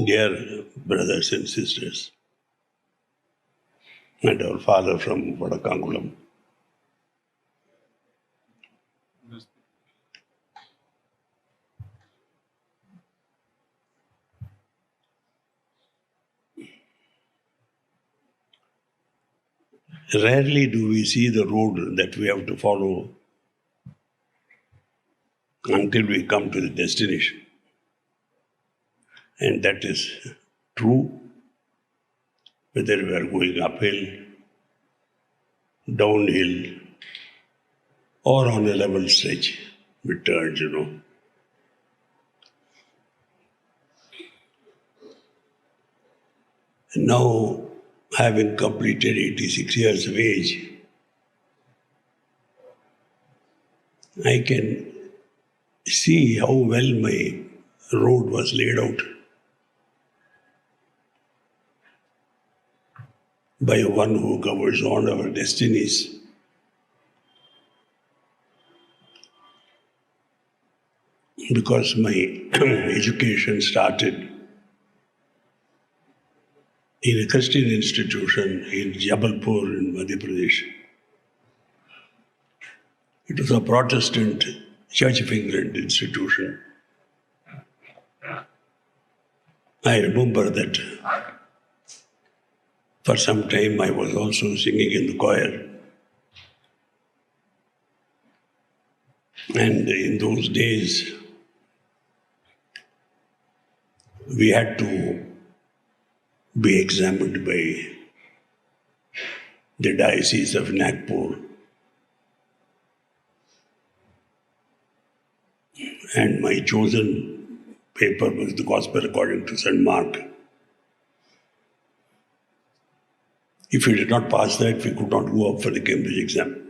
Dear brothers and sisters, and our father from Vadakangulam, rarely do we see the road that we have to follow until we come to the destination. And that is true whether we are going uphill, downhill, or on a level stretch with turns, And now, having completed 86 years of age, I can see how well my road was laid out by one who governs all our destinies. Because my education started in a Christian institution in Jabalpur in Madhya Pradesh. It was a Protestant Church of England institution. I remember that for some time I was also singing in the choir. And in those days, we had to be examined by the Diocese of Nagpur. And my chosen paper was the Gospel according to St. Marg. If we did not pass that, we could not go up for the Cambridge exam.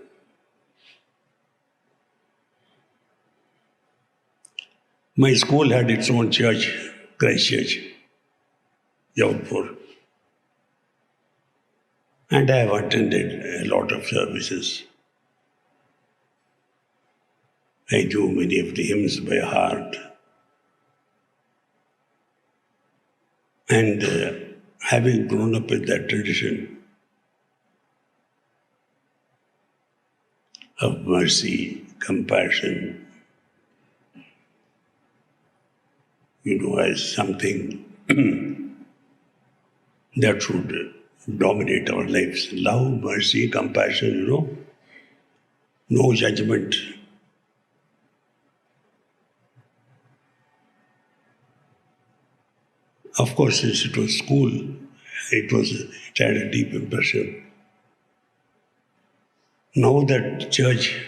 My school had its own church, Christ Church, Jabalpur. And I have attended a lot of services. I knew many of the hymns by heart. And having grown up with that tradition of mercy, compassion, as something that should dominate our lives. Love, mercy, compassion, no judgment. Of course, since it was school, it had a deep impression. Now that church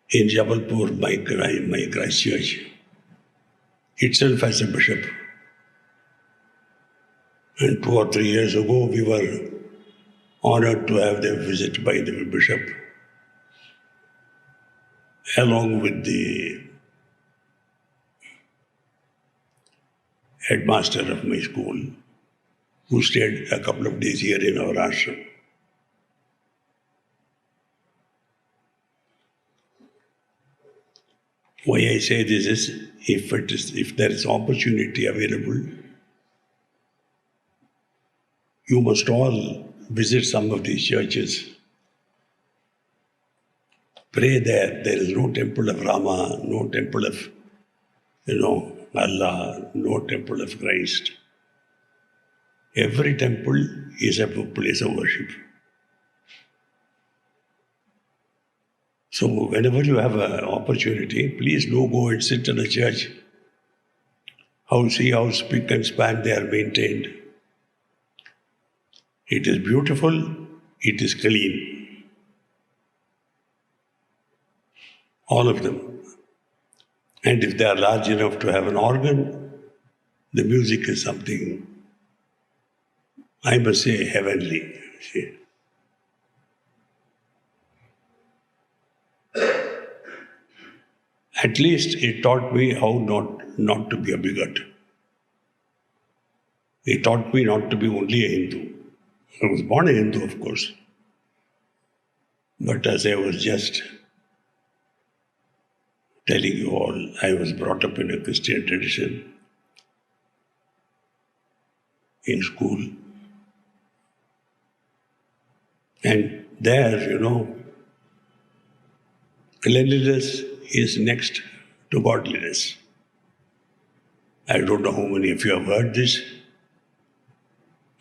in Jabalpur, my Christ Church, itself has a bishop. And 2 or 3 years ago, we were honored to have them visit by the bishop, along with the headmaster of my school, who stayed a couple of days here in our ashram. Why I say this is, if there is opportunity available, you must all visit some of these churches. Pray there. There is no temple of Rama, no temple of, Allah, no temple of Christ. Every temple is a place of worship. So whenever you have an opportunity, please do go and sit in a church. See how spick and span they are maintained. It is beautiful, it is clean. All of them. And if they are large enough to have an organ, the music is something, I must say, heavenly. At least it taught me how not to be a bigot. He taught me not to be only a Hindu. I was born a Hindu, of course. But as I was just telling you all, I was brought up in a Christian tradition in school. And there, cleanliness is next to godliness. I don't know how many of you have heard this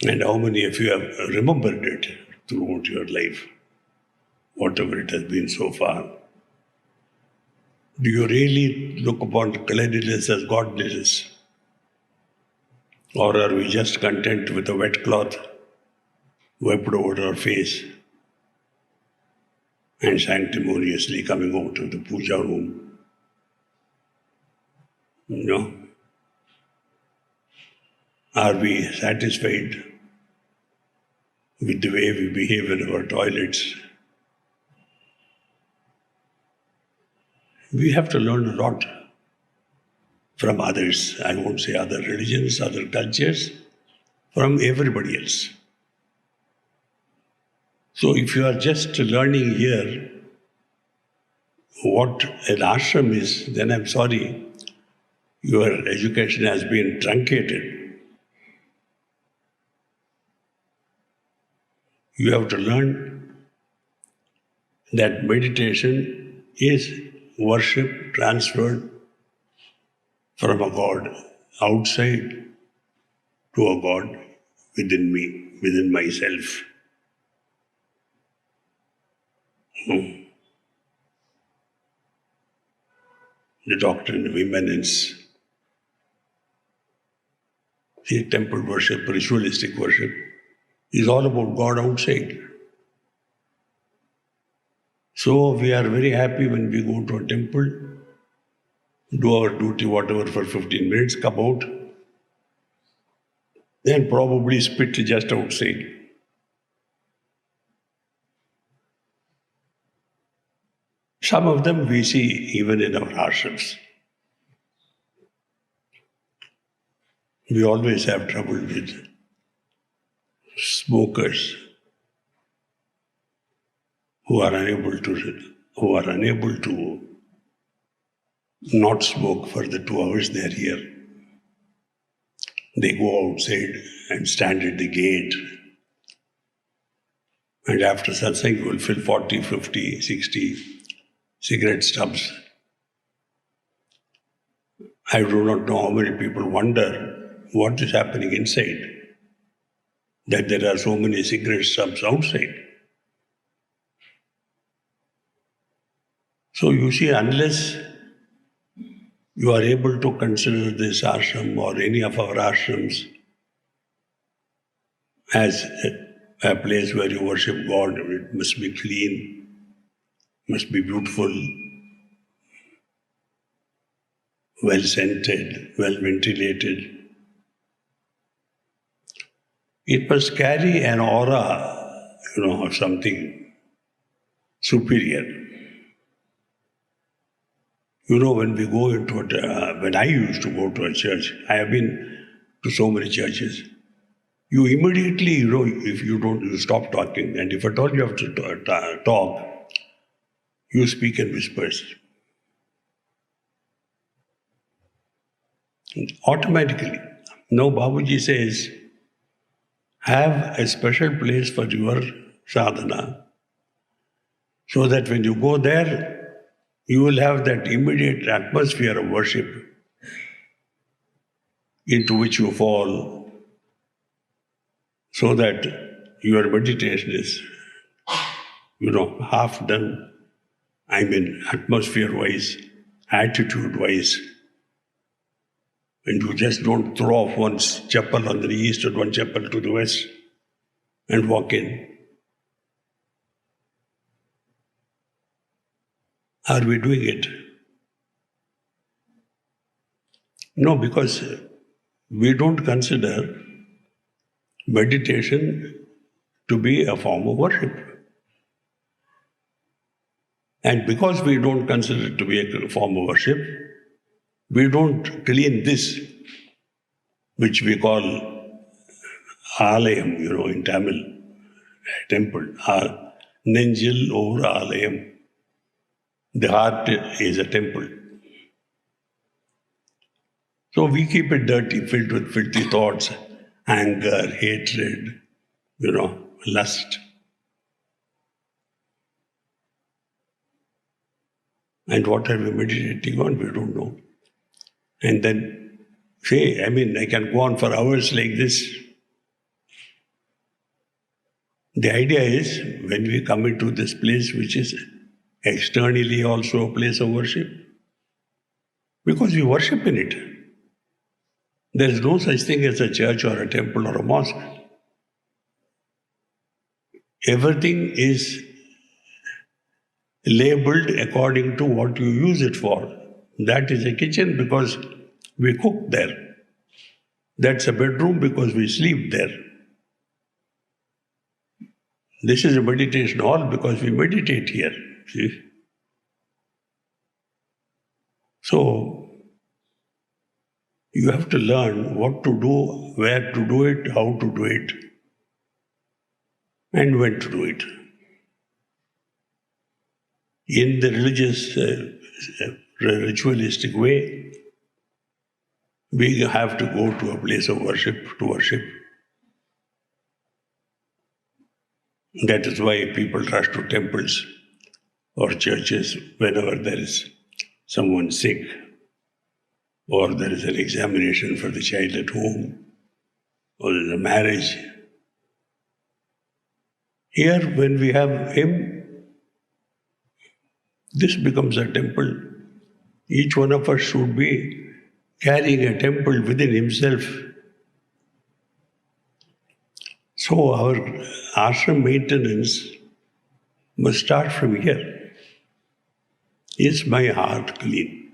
and how many of you have remembered it throughout your life, whatever it has been so far. Do you really look upon cleanliness as godliness? Or are we just content with a wet cloth wiped over our face and sanctimoniously coming out of the puja room? Are we satisfied with the way we behave in our toilets? We have to learn a lot from others. I won't say other religions, other cultures, from everybody else. So if you are just learning here what an ashram is, then I'm sorry, your education has been truncated. You have to learn that meditation is worship transferred from a God outside to a God within me, within myself. The doctrine of immanence. See, temple worship, ritualistic worship is all about God outside. So we are very happy when we go to a temple, do our duty, whatever, for 15 minutes, come out, then probably spit just outside. Some of them we see even in our ashrams. We always have trouble with smokers who are unable to not smoke for the 2 hours they are here. They go outside and stand at the gate. And after satsang, you will fill 40, 50, 60 cigarette stubs. I do not know how many people wonder what is happening inside, that there are so many cigarette stubs outside. So you see, unless you are able to consider this ashram or any of our ashrams as a place where you worship God, it must be clean, must be beautiful, well scented, well ventilated. It must carry an aura, of something superior. When we go into when I used to go to a church, I have been to so many churches. You immediately, if you don't, you stop talking. And if at all you have to talk, you speak in whispers. Automatically. Now Babuji says, have a special place for your sadhana, so that when you go there, you will have that immediate atmosphere of worship into which you fall, so that your meditation is, half done. I mean, atmosphere-wise, attitude-wise. And you just don't throw off one's chapel on the east and one chapel to the west and walk in. Are we doing it? No, because we don't consider meditation to be a form of worship. And because we don't consider it to be a form of worship, we don't clean this, which we call Alayam, in Tamil, temple. Nenjil over Alayam. The heart is a temple. So we keep it dirty, filled with filthy thoughts, anger, hatred, lust. And what are we meditating on? We don't know. And then, I can go on for hours like this. The idea is, when we come into this place, which is externally also a place of worship, because we worship in it. There is no such thing as a church or a temple or a mosque. Everything is labeled according to what you use it for. That is a kitchen because we cook there. That's a bedroom because we sleep there. This is a meditation hall because we meditate here. See? So, you have to learn what to do, where to do it, how to do it, and when to do it. In the religious, ritualistic way, we have to go to a place of worship to worship. That is why people rush to temples or churches whenever there is someone sick or there is an examination for the child at home or there is a marriage. Here, when we have him, this becomes a temple. Each one of us should be carrying a temple within himself. So our ashram maintenance must start from here. Is my heart clean?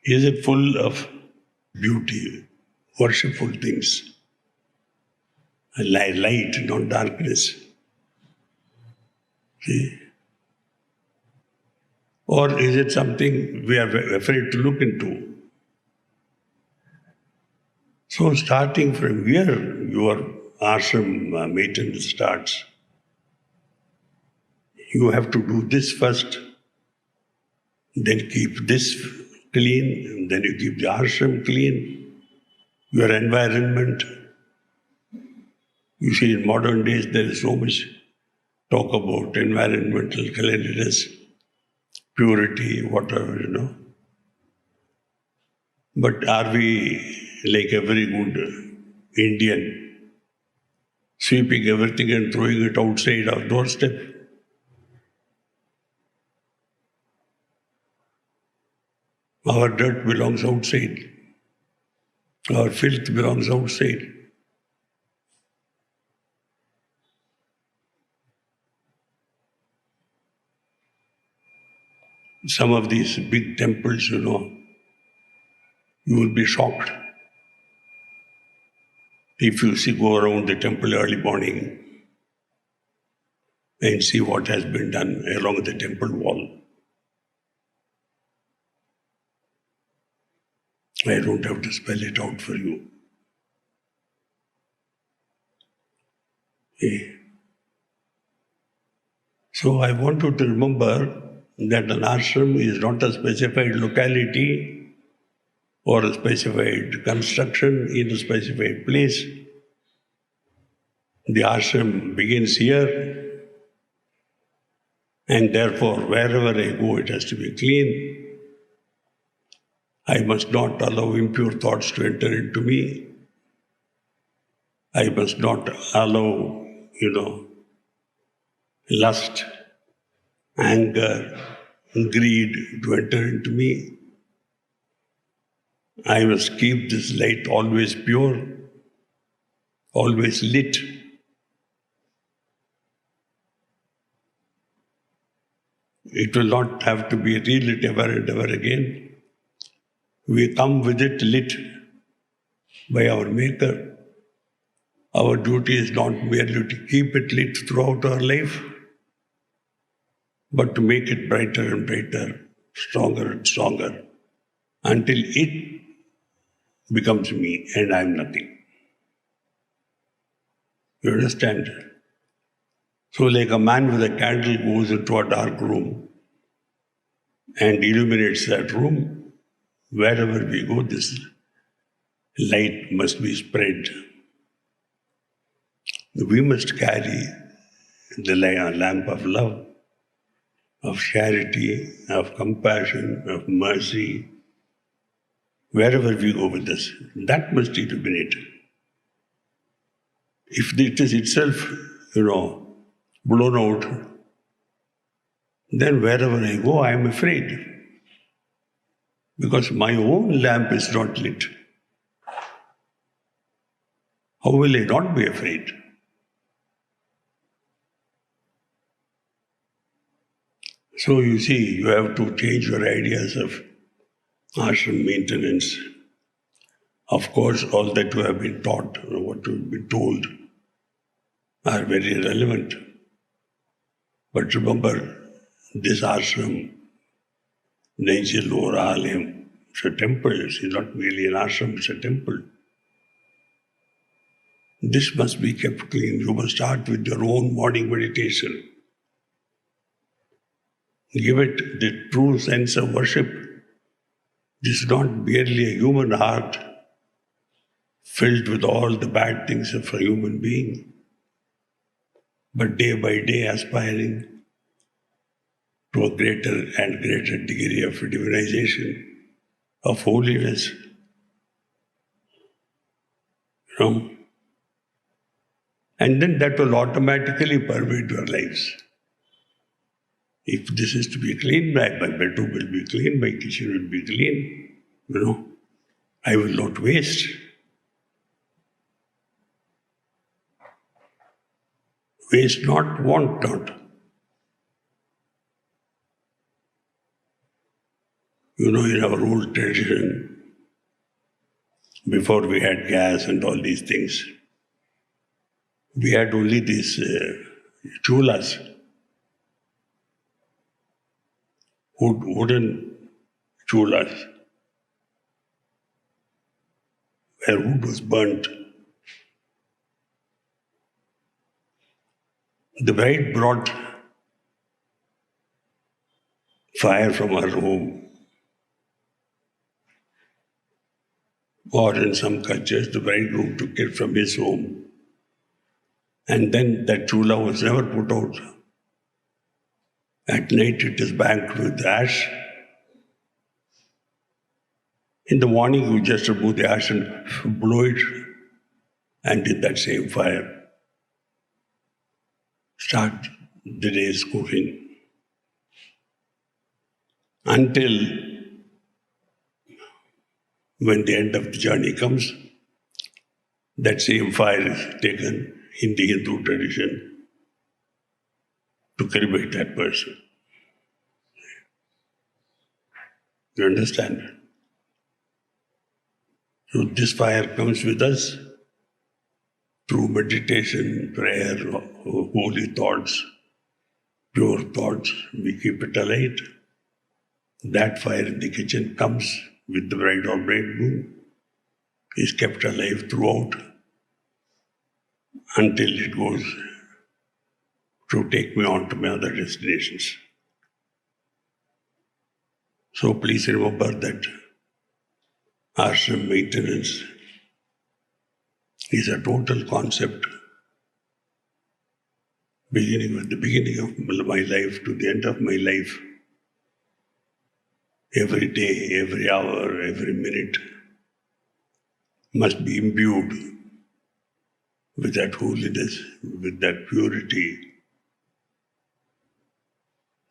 Is it full of beauty, worshipful things? Light, not darkness. See? Or is it something we are afraid to look into? So starting from here, your ashram maintenance starts. You have to do this first, then keep this clean, then you keep the ashram clean, your environment. You see, in modern days, there is so much talk about environmental cleanliness, purity, whatever, But are we, like every good Indian, sweeping everything and throwing it outside our doorstep? Our dirt belongs outside. Our filth belongs outside. Some of these big temples, you will be shocked if you go around the temple early morning and see what has been done along the temple wall. I don't have to spell it out for you. So I want you to remember that an ashram is not a specified locality or a specified construction in a specified place. The ashram begins here, and therefore wherever I go it has to be clean. I must not allow impure thoughts to enter into me. I must not allow, lust, anger, greed to enter into me. I must keep this light always pure, always lit. It will not have to be relit ever and ever again. We come with it lit by our Maker. Our duty is not merely to keep it lit throughout our life, but to make it brighter and brighter, stronger and stronger, until it becomes me and I am nothing. You understand? So like a man with a candle goes into a dark room and illuminates that room, wherever we go, this light must be spread. We must carry the lamp of love, of charity, of compassion, of mercy, wherever we go with this. That must illuminate. If it is itself, blown out, then wherever I go, I am afraid. Because my own lamp is not lit. How will I not be afraid? So you see, you have to change your ideas of ashram maintenance. Of course, all that you have been taught, what you have been told, are very relevant. But remember, this ashram, Nature Lower Alayam, it's a temple. It's not merely an ashram, it's a temple. This must be kept clean. You must start with your own morning meditation. Give it the true sense of worship. This is not merely a human heart filled with all the bad things of a human being, but day by day aspiring to a greater and greater degree of divinization, of holiness. And then that will automatically pervade your lives. If this is to be clean, my bedroom will be clean, my kitchen will be clean, I will not waste. Waste not, want not. In our old tradition, before we had gas and all these things, we had only these chulas, wooden chulas, where wood was burnt. The bride brought fire from her home. Or in some cultures, the bridegroom took it from his home. And then that chula was never put out. At night it is banked with ash. In the morning you just remove the ash and blow it, and in that same fire, start the day's cooking. Until when the end of the journey comes, that same fire is taken in the Hindu tradition to cremate that person. You understand? So this fire comes with us through meditation, prayer, holy thoughts, pure thoughts. We keep it alight. That fire in the kitchen comes with the bride or bridegroom, is kept alive throughout until it goes to take me on to my other destinations. So please remember that ashram maintenance is a total concept, beginning with the beginning of my life to the end of my life. Every day, every hour, every minute must be imbued with that holiness, with that purity.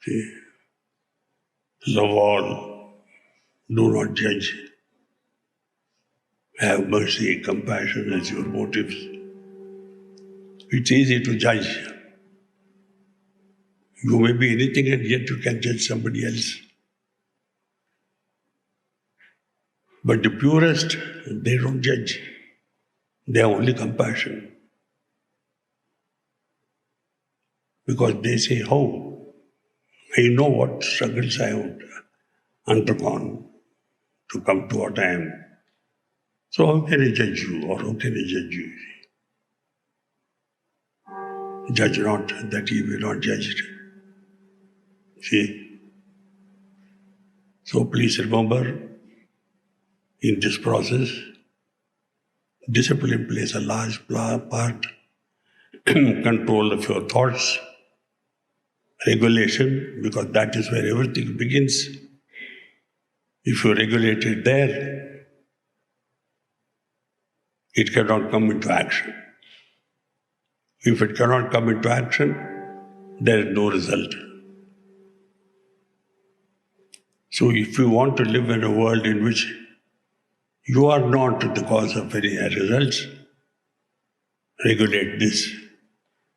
See? Love all, do not judge. Have mercy, compassion as your motives. It's easy to judge. You may be anything and yet you can judge somebody else. But the purest, they don't judge. They have only compassion. Because they say, how? I know what struggles I have undergone to come to what I am. So how can I judge you, or how can I judge you? Judge not, that ye be not judged. See? So please remember, in this process, discipline plays a large part. Control of your thoughts, regulation, because that is where everything begins. If you regulate it there, it cannot come into action. If it cannot come into action, there is no result. So if you want to live in a world in which you are not the cause of any results, regulate this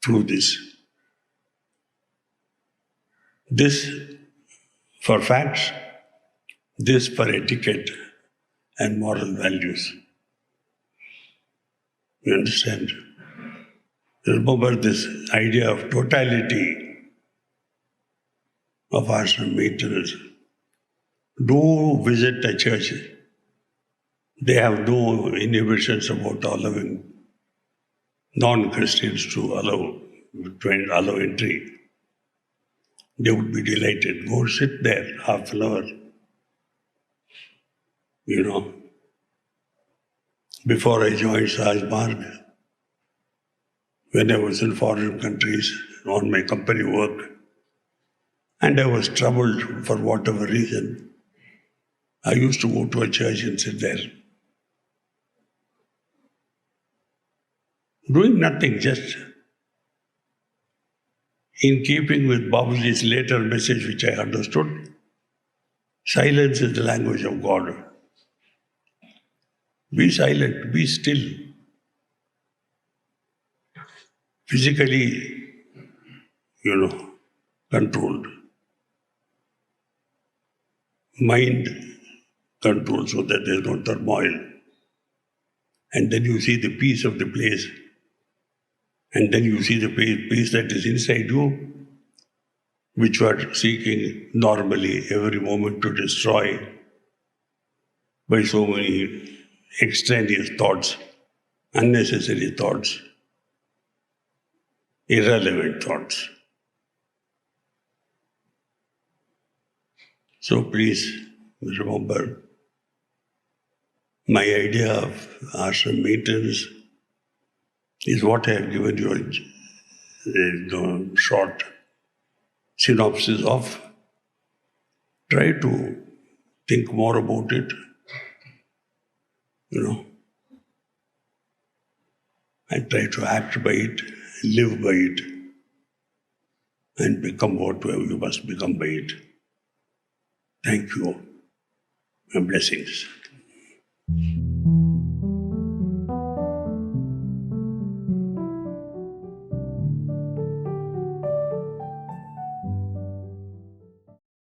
through this. This for facts, this for etiquette and moral values. You understand? Remember this idea of totality of ashram maintenance. Do visit a church. They have no inhibitions about allowing non-Christians to allow entry. They would be delighted. Go sit there half an hour. Before I joined Sahaj Marg, when I was in foreign countries on my company work, and I was troubled for whatever reason, I used to go to a church and sit there. Doing nothing, just in keeping with Babaji's later message, which I understood, silence is the language of God. Be silent, be still. Physically, controlled. Mind controlled so that there is no turmoil. And then you see the peace of the place. And then you see the peace that is inside you, which you are seeking normally every moment to destroy by so many extraneous thoughts, unnecessary thoughts, irrelevant thoughts. So please remember, my idea of ashram maintenance is what I have given you a short synopsis of. Try to think more about it, and try to act by it, live by it, and become whatever you must become by it. Thank you, and blessings.